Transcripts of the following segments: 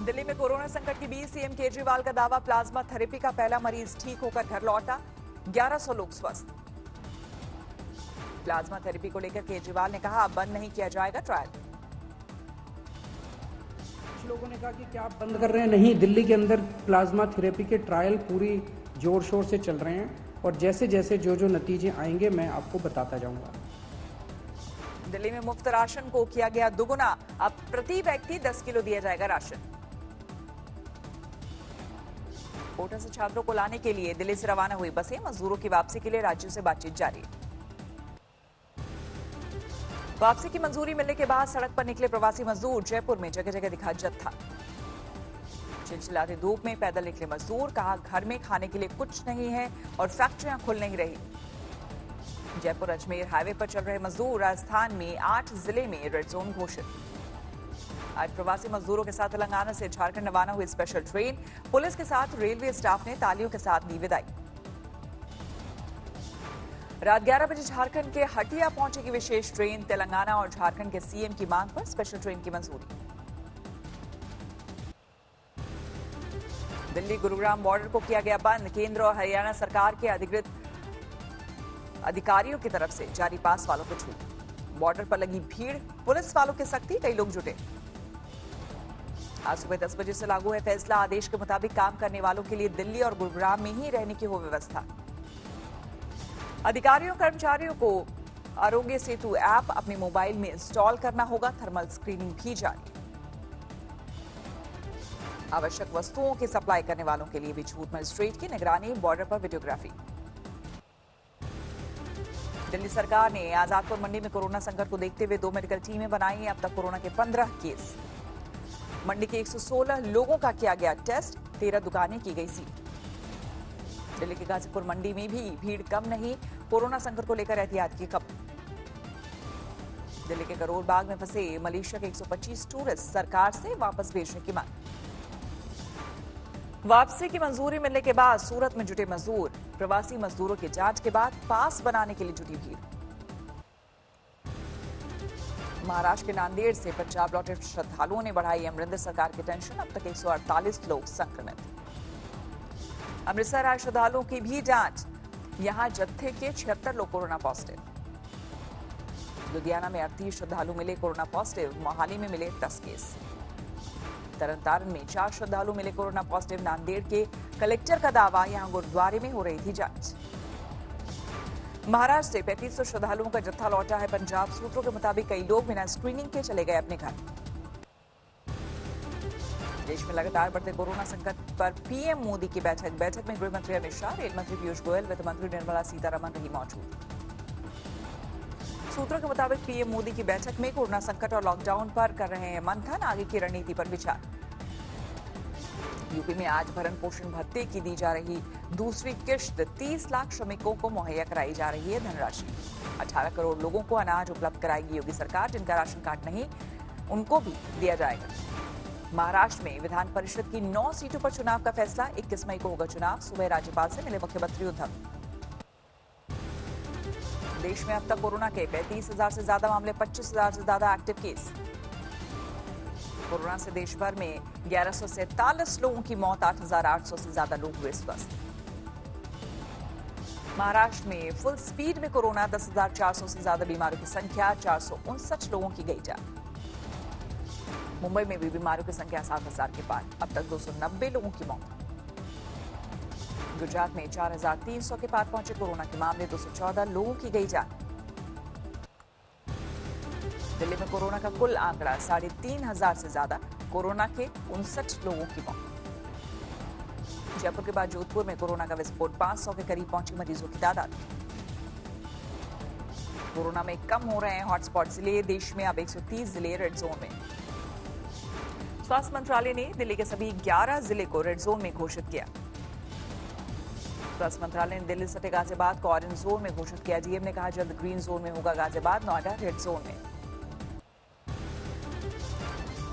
दिल्ली में कोरोना संकट के बीच सीएम केजरीवाल का दावा, प्लाज्मा थेरेपी का पहला मरीज ठीक होकर घर लौटा, 1100 लोग स्वस्थ। प्लाज्मा थेरेपी को लेकर केजरीवाल ने कहा, अब बंद नहीं किया जाएगा ट्रायल। कुछ लोगों ने कहा कि क्या आप बंद कर रहे हैं? नहीं, दिल्ली के अंदर प्लाज्मा थेरेपी के ट्रायल पूरी जोर शोर से चल रहे हैं और जैसे जैसे जो नतीजे आएंगे मैं आपको बताता जाऊंगा। दिल्ली में मुफ्त राशन को किया गया दुगुना, अब प्रति व्यक्ति 10 किलो दिया जाएगा राशन। कोटा से छात्रों को लाने के लिए दिल्ली से रवाना हुई बसें, मजदूरों की वापसी के लिए राज्यों से बातचीत जारी। वापसी की मंजूरी मिलने के बाद सड़क पर निकले प्रवासी मजदूर, जयपुर में जगह जगह दिखा जत्था। चिलचिलाती धूप में पैदल निकले मजदूर, कहा घर में खाने के लिए कुछ नहीं है और फैक्ट्रियां खुल नहीं रही। जयपुर अजमेर हाईवे पर चल रहे मजदूर, राजस्थान में 8 जिले में रेड जोन घोषित। आज प्रवासी मजदूरों के साथ तेलंगाना से झारखंड रवाना हुई स्पेशल ट्रेन, पुलिस के साथ रेलवे स्टाफ ने तालियों के साथ दी विदाई। रात 11 बजे झारखंड के हटिया पहुंचेगी विशेष ट्रेन, तेलंगाना और झारखंड के सीएम की मांग पर स्पेशल ट्रेन की मंजूरी। दिल्ली गुरुग्राम बॉर्डर को किया गया बंद, केंद्र और हरियाणा सरकार के अधिकृत अधिकारियों की तरफ से जारी पास वालों को छूट। बॉर्डर पर लगी भीड़, पुलिस वालों की सख्ती, कई लोग जुटे। आज सुबह 10 बजे से लागू है फैसला, आदेश के मुताबिक काम करने वालों के लिए दिल्ली और गुरुग्राम में ही रहने की हो व्यवस्था। अधिकारियों कर्मचारियों को आरोग्य सेतु ऐप अपने मोबाइल में इंस्टॉल करना होगा, थर्मल स्क्रीनिंग भी जारी। आवश्यक वस्तुओं की सप्लाई करने वालों के लिए भी छूट, मजिस्ट्रेट की निगरानी, बॉर्डर पर वीडियोग्राफी। दिल्ली सरकार ने आजादपुर मंडी में कोरोना संकट को देखते हुए 2 मेडिकल टीमें बनाई हैं। अब तक कोरोना के 15 केस। मंडी के 116 लोगों का किया गया टेस्ट, 13 दुकानें की गई सील। दिल्ली के गाजीपुर मंडी में भी भीड़ कम नहीं, कोरोना संकट को लेकर एहतियात की खबर। दिल्ली के करोल बाग में फंसे मलेशिया के 125 टूरिस्ट, सरकार से वापस भेजने की मांग। वापसी की मंजूरी मिलने के बाद सूरत में जुटे मजदूर, प्रवासी मजदूरों की जांच के बाद पास बनाने के लिए जुटी भीड़। महाराष्ट्र के नांदेड़ से पंजाब लौटे श्रद्धालुओं ने बढ़ाई अमरिंदर सरकार की टेंशन, अब तक 148 लोग संक्रमित। अमृतसर आए श्रद्धालुओं की भी जांच, यहां जत्थे के 76 लोग कोरोना पॉजिटिव। लुधियाना में 38 श्रद्धालु मिले कोरोना पॉजिटिव, मोहाली में मिले 10 केस। तरनतारन में 4 श्रद्धालु मिले कोरोना पॉजिटिव। नांदेड़ के कलेक्टर का दावा, यहां गुरुद्वारे में हो रही थी जांच। महाराष्ट्र से 3500 श्रद्धालुओं का जत्था लौटा है पंजाब, सूत्रों के मुताबिक कई लोग बिना स्क्रीनिंग के चले गए अपने घर। देश में लगातार बढ़ते कोरोना संकट पर पीएम मोदी की बैठक में गृह मंत्री अमित शाह, रेल मंत्री पीयूष गोयल, वित्त मंत्री निर्मला सीतारमण रही मौजूद। सूत्रों के मुताबिक पीएम मोदी की बैठक में कोरोना संकट और लॉकडाउन पर कर रहे हैं मंथन, आगे की रणनीति पर विचार। यूपी में आज भरण पोषण भत्ते की दी जा रही दूसरी किश्त, 30 लाख श्रमिकों को मुहैया कराई जा रही है धनराशि। 18 करोड़ लोगों को अनाज उपलब्ध कराएगी योगी सरकार, जिनका राशन कार्ड नहीं उनको भी दिया जाएगा। महाराष्ट्र में विधान परिषद की 9 सीटों पर चुनाव का फैसला, 21 मई को होगा चुनाव। सुबह राज्यपाल से मिले मुख्यमंत्री उद्धव। देश में अब तक कोरोना के 35,000 से ज्यादा मामले, 25,000 से ज्यादा एक्टिव केस। कोरोना से देश भर में 1147 लोगों की मौत, 8,800 से ज्यादा लोग हुए स्वस्थ। महाराष्ट्र में फुल स्पीड में कोरोना, 10,400 से ज्यादा बीमारों की संख्या, 459 लोगों की गई जान। मुंबई में भी बीमारों की संख्या 7,000 के पार, अब तक 290 लोगों की मौत। गुजरात में 4,300 के पार पहुंचे कोरोना के मामले, 214 लोगों की गई जान। दिल्ली में कोरोना का कुल आंकड़ा 3,500 से ज्यादा, कोरोना के 59 लोगों की मौत। जयपुर के बाद जोधपुर में कोरोना का विस्फोट, 500 के करीब पहुंची मरीजों की तादाद। कोरोना में कम हो रहे हैं हॉटस्पॉट जिले, देश में अब 130 जिले रेड जोन में। स्वास्थ्य मंत्रालय ने दिल्ली के सभी 11 जिले को रेड जोन में घोषित किया। स्वास्थ्य मंत्रालय ने दिल्ली सटे गाजियाबाद को ऑरेंज जोन में घोषित किया। डीएम ने कहा जल्द ग्रीन जोन में होगा गाजियाबाद, नोएडा रेड जोन में।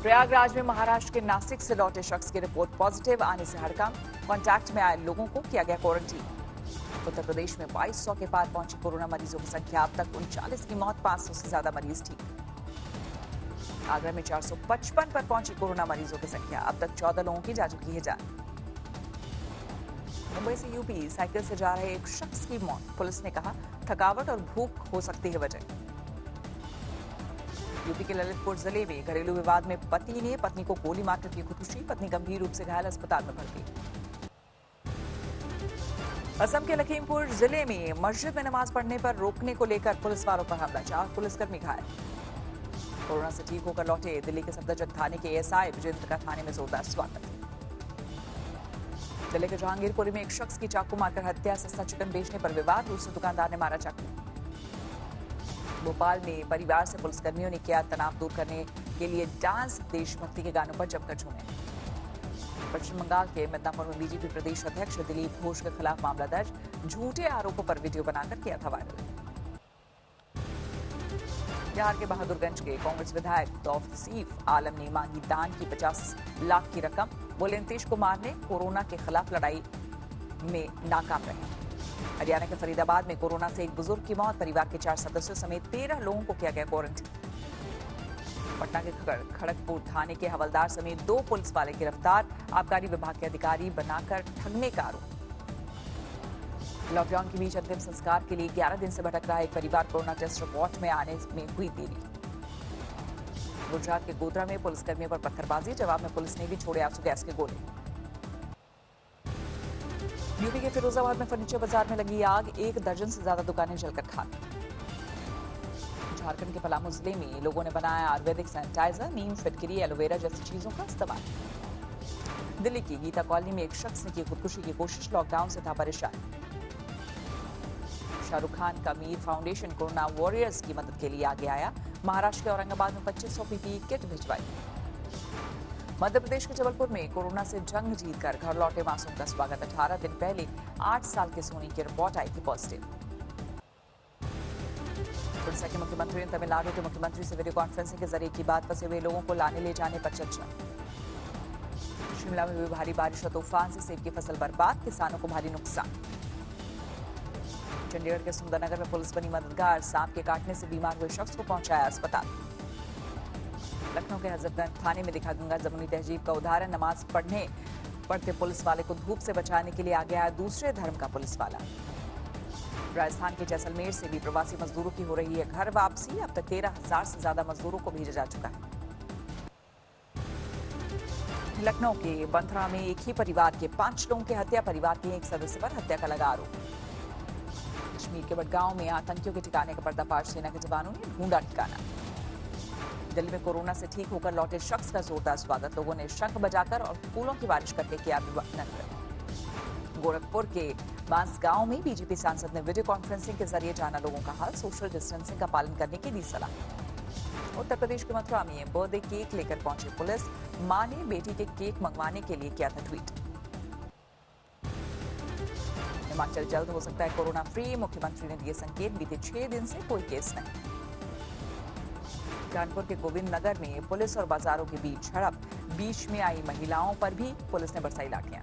प्रयागराज में महाराष्ट्र के नासिक से लौटे शख्स की रिपोर्ट पॉजिटिव, आने से हड़कंप, कांटेक्ट में आए लोगों को किया गया क्वारंटीन। उत्तर प्रदेश में 2200 के पार पहुंची कोरोना मरीजों की संख्या, अब तक 39 की मौत, 500 से ज्यादा मरीज ठीक। आगरा में 455 पर पहुंची कोरोना मरीजों की संख्या। अब तक 14 लोगों की जा चुकी है जान। मुंबई से यूपी साइकिल से जा रहे एक शख्स की मौत। पुलिस ने कहा थकावट और भूख हो सकती है वजह। यूपी के ललितपुर जिले में घरेलू विवाद में पति ने पत्नी को गोली मारकर की खुदकुशी। पत्नी गंभीर रूप से घायल, अस्पताल में भर्ती। असम के लखीमपुर जिले में मस्जिद में नमाज पढ़ने पर रोकने को लेकर पुलिस वालों पर हमला। 4 पुलिसकर्मी घायल। कोरोना से ठीक होकर लौटे दिल्ली के सफदरजंग थाने के एएसआई विजेंद्र का थाने में जोरदार स्वागत। दिल्ली के जहांगीरपुरी में एक शख्स की चाकू मारकर हत्या। सस्ता चिकन बेचने पर विवाद, दूसरे दुकानदार ने मारा चाकू। भोपाल में परिवार से पुलिसकर्मियों ने किया तनाव दूर करने के लिए डांस। देशभक्ति के गानों पर जमकर झूमे। पश्चिम बंगाल के मिदनापुर में बीजेपी प्रदेश अध्यक्ष दिलीप घोष के खिलाफ मामला दर्ज। झूठे आरोपों पर वीडियो बनाकर किया था वायरल। बिहार के बहादुरगंज के कांग्रेस विधायक तौसीफ आलम ने मांगी दान की 50 लाख की रकम। बोले नीतीश कुमार ने कोरोना के खिलाफ लड़ाई में नाकाम रहे। हरियाणा के फरीदाबाद में कोरोना से एक बुजुर्ग की मौत। परिवार के 4 सदस्यों समेत 13 लोगों को किया गया क्वारंटीन। पटना के खड़गपुर थाने के हवलदार समेत 2 पुलिस वाले गिरफ्तार। आबकारी विभाग के अधिकारी बनाकर ठगने का आरोप। लॉकडाउन के बीच अंतिम संस्कार के लिए 11 दिन से भटक रहा एक परिवार कोरोना टेस्ट रिपोर्ट में आने में हुई देरी। गुजरात के गोधरा में पुलिसकर्मियों पर पत्थरबाजी। जवाब में पुलिस ने भी छोड़े आंसू गैस के गोले। यूपी के फिरोजाबाद में फर्नीचर बाजार में लगी आग। 1 दर्जन से ज्यादा दुकानें जलकर खाक। झारखंड के पलामू जिले में लोगों ने बनाया आयुर्वेदिक सैनिटाइजर। नीम, फिटकरी, एलोवेरा जैसी चीजों का इस्तेमाल। दिल्ली की गीता कॉलोनी में एक शख्स ने की खुदकुशी की कोशिश। लॉकडाउन से था परेशान। शाहरुख खान का मीर फाउंडेशन कोरोना वॉरियर्स की मदद के लिए आगे आया। महाराष्ट्र के औरंगाबाद में 2500 पीपीई किट भिजवाई। मध्य प्रदेश के जबलपुर में कोरोना से जंग जीतकर घर लौटे मासूम का स्वागत। 18 दिन पहले 8 साल के सोनी की रिपोर्ट आई थी पॉजिटिव। उड़ीसा के मुख्यमंत्री ने तमिलनाडु के मुख्यमंत्री से वीडियो कॉन्फ्रेंसिंग के जरिए की बात। फंसे हुए लोगों को लाने ले जाने पर चर्चा। शिमला में हुई भारी बारिश और तूफान से सेब की फसल बर्बाद। किसानों को भारी नुकसान। चंडीगढ़ के सुंदरनगर में पुलिस बनी मददगार। सांप के काटने से बीमार हुए शख्स को पहुंचाया अस्पताल। लखनऊ के हजरतगंज थाने में दिखा गंगा जमुनी तहजीब का उदाहरण। नमाज पढ़ते पुलिस वाले को धूप से बचाने के लिए आगे आया दूसरे धर्म का पुलिस वाला। राजस्थान के जैसलमेर से भी प्रवासी मजदूरों की हो रही है घर वापसी। अब तक 13,000 से ज्यादा मजदूरों को भेजा जा चुका है। लखनऊ के बंथरा में एक ही परिवार के 5 लोगों की हत्या। परिवार के एक सदस्य पर हत्या का लगा आरोप। कश्मीर के बडगांव में आतंकियों के ठिकाने का पर्दाफाश। सेना के जवानों ने ढूंढा ठिकाना। दिल्ली में कोरोना से ठीक होकर लौटे शख्स का जोरदार स्वागत। लोगों ने शंख बजाकर और फूलों की बारिश करके किया अभिनंदन। गोरखपुर के बांसगांव में बीजेपी सांसद ने वीडियो कॉन्फ्रेंसिंग के जरिए जाना लोगों का हाल। सोशल डिस्टेंसिंग का पालन करने की दी सलाह। उत्तर प्रदेश के मथुरा में बर्थडे केक लेकर पहुंची पुलिस। मां ने बेटी के केक मंगवाने के लिए किया था ट्वीट। हिमाचल जल्द हो सकता है कोरोना फ्री। मुख्यमंत्री ने दिए संकेत। बीते 6 दिन से कोई केस नहीं। कानपुर के गोविंद नगर में पुलिस और बाजारों के बीच झड़प। बीच में आई महिलाओं पर भी पुलिस ने बरसाई लाठियां।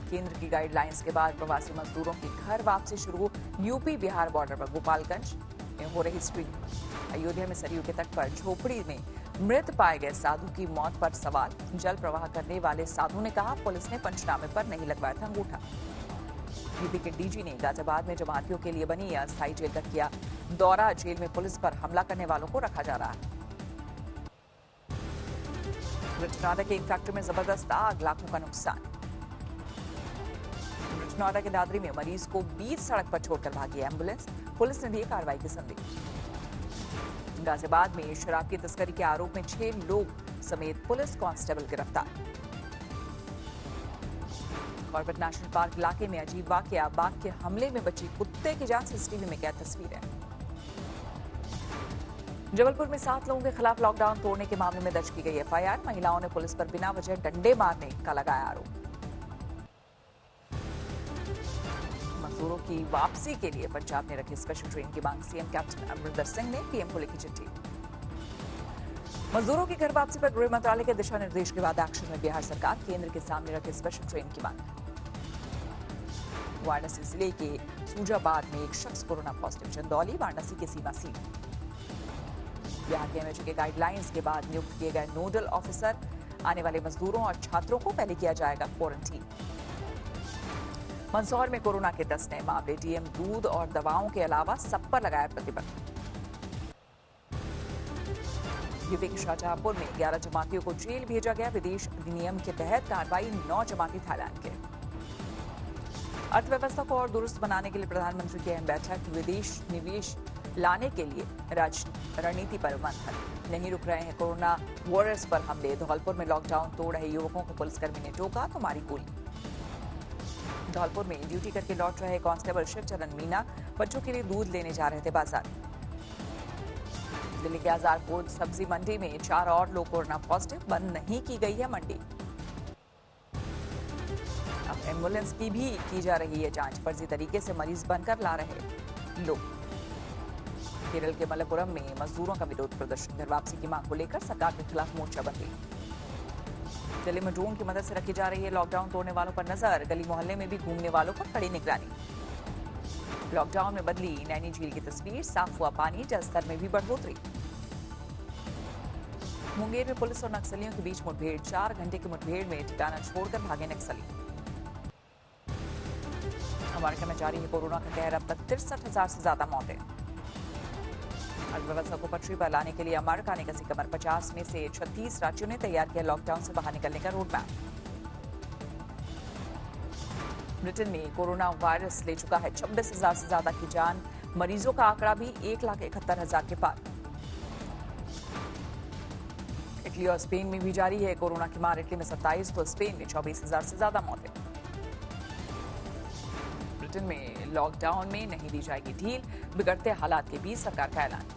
केंद्र की गाइडलाइंस के बाद प्रवासी मजदूरों की घर वापसी शुरू। यूपी बिहार बॉर्डर पर गोपालगंज में हो रही स्क्रीनिंग। अयोध्या में सरयू के तट पर झोपड़ी में मृत पाए गए साधु की मौत पर सवाल। जल प्रवाह करने वाले साधु ने कहा पुलिस ने पंचनामे पर नहीं लगवाया था अंगूठा। यूपी के डीजी ने गाजियाबाद में जमातियों के लिए बनी अस्थायी जेल का किया दौरा। जेल में पुलिस पर हमला करने वालों को रखा जा रहा है। नोएडा के एक फैक्ट्री में जबरदस्त आग, लाखों का नुकसान। नोएडा के दादरी में मरीज को बीच सड़क पर छोड़कर भागी एम्बुलेंस। पुलिस ने दी कार्रवाई के संदेश। गाजियाबाद में शराब की तस्करी के आरोप में 6 लोग समेत पुलिस कांस्टेबल गिरफ्तार। कॉर्बेट नेशनल पार्क इलाके में अजीब वाकया। बाघ के हमले में बची कुत्ते की जान। सीसीटीवी में कैद तस्वीरें। जबलपुर में 7 लोगों के खिलाफ लॉकडाउन तोड़ने के मामले में दर्ज की गई एफआईआर। महिलाओं ने पुलिस पर बिना वजह डंडे मारने का लगाया आरोप। मजदूरों की वापसी के लिए पंजाब ने रखी स्पेशल ट्रेन की मांग। सीएम कैप्टन अमरिंदर सिंह ने पीएम को लिखी चिट्ठी। मजदूरों की घर वापसी पर गृह मंत्रालय के दिशा निर्देश के बाद एक्शन में बिहार सरकार। केंद्र के सामने रखे स्पेशल ट्रेन की मांग। वाराणसी जिले के सूजाबाद में एक शख्स कोरोना पॉजिटिव। चंदौली वाराणसी की सीमा सील। यहाँ के एमएचए के गाइडलाइंस के बाद नियुक्त किए गए नोडल ऑफिसर आने वाले मजदूरों और छात्रों को पहले किया जाएगा क्वारंटीन। मंदसौर में कोरोना के 10 नए मामले, डीएम दूध और दवाओं के अलावा सब पर लगाया प्रतिबंध। यूपी के शाहजहांपुर में 11 जमातियों को जेल भेजा गया, विदेश अधिनियम के तहत कार्रवाई, 9 जमाती थाईलैंड के। अर्थव्यवस्था को और दुरुस्त बनाने के लिए प्रधानमंत्री की अहम बैठक, विदेश निवेश लाने के लिए रणनीति पर मंथन। नहीं रुक रहे हैं कोरोना वॉरियर्स पर हमले, धौलपुर में लॉकडाउन तोड़ रहे युवकों को पुलिसकर्मी ने टोका तो मारी गोली। धौलपुर में ड्यूटी करके लौट रहे कांस्टेबल शिवचरण मीना बच्चों के लिए दूध लेने जा रहे थे बाजार। दिल्ली के आजादपुर सब्जी मंडी में 4 और लोग कोरोना पॉजिटिव, बंद नहीं की गई है मंडी। अब एम्बुलेंस की भी की जा रही है जांच, फर्जी तरीके से मरीज बनकर ला रहे लोग। केरल के मलप्पुरम में मजदूरों का विरोध प्रदर्शन, घर वापसी की मांग को लेकर सरकार के खिलाफ मोर्चाबंदी। दिल्ली में ड्रोन की मदद से रखी जा रही है लॉकडाउन तोड़ने वालों पर नजर, गली मोहल्ले में भी घूमने वालों पर कड़ी निगरानी। लॉकडाउन में बदली नैनी झील की तस्वीर, साफ हुआ पानी, जलस्तर में भी बढ़ोतरी। मुंगेर में पुलिस और नक्सलियों के बीच मुठभेड़, 4 घंटे की मुठभेड़ में ठिकाना छोड़कर भागे नक्सली। अमेरिका में जारी है कोरोना का कहर, अब तक 63,000 से ज्यादा मौतें। अर्थव्यवस्था को पटरी पर लाने के लिए अमेरिका ने कसी कमर, 50 में से 36 राज्यों ने तैयार किया लॉकडाउन से बाहर निकलने का रोड मैप। ब्रिटेन में कोरोना वायरस ले चुका है 26,000 से ज्यादा की जान, मरीजों का आंकड़ा भी 1,71,000 के पार। इटली और स्पेन में भी जारी है कोरोना की मार, इटली में 27 तो स्पेन में 24,000 से ज्यादा मौतें। ब्रिटेन में लॉकडाउन में नहीं दी जाएगी ढील, बिगड़ते हालात के बीच सरकार का ऐलान।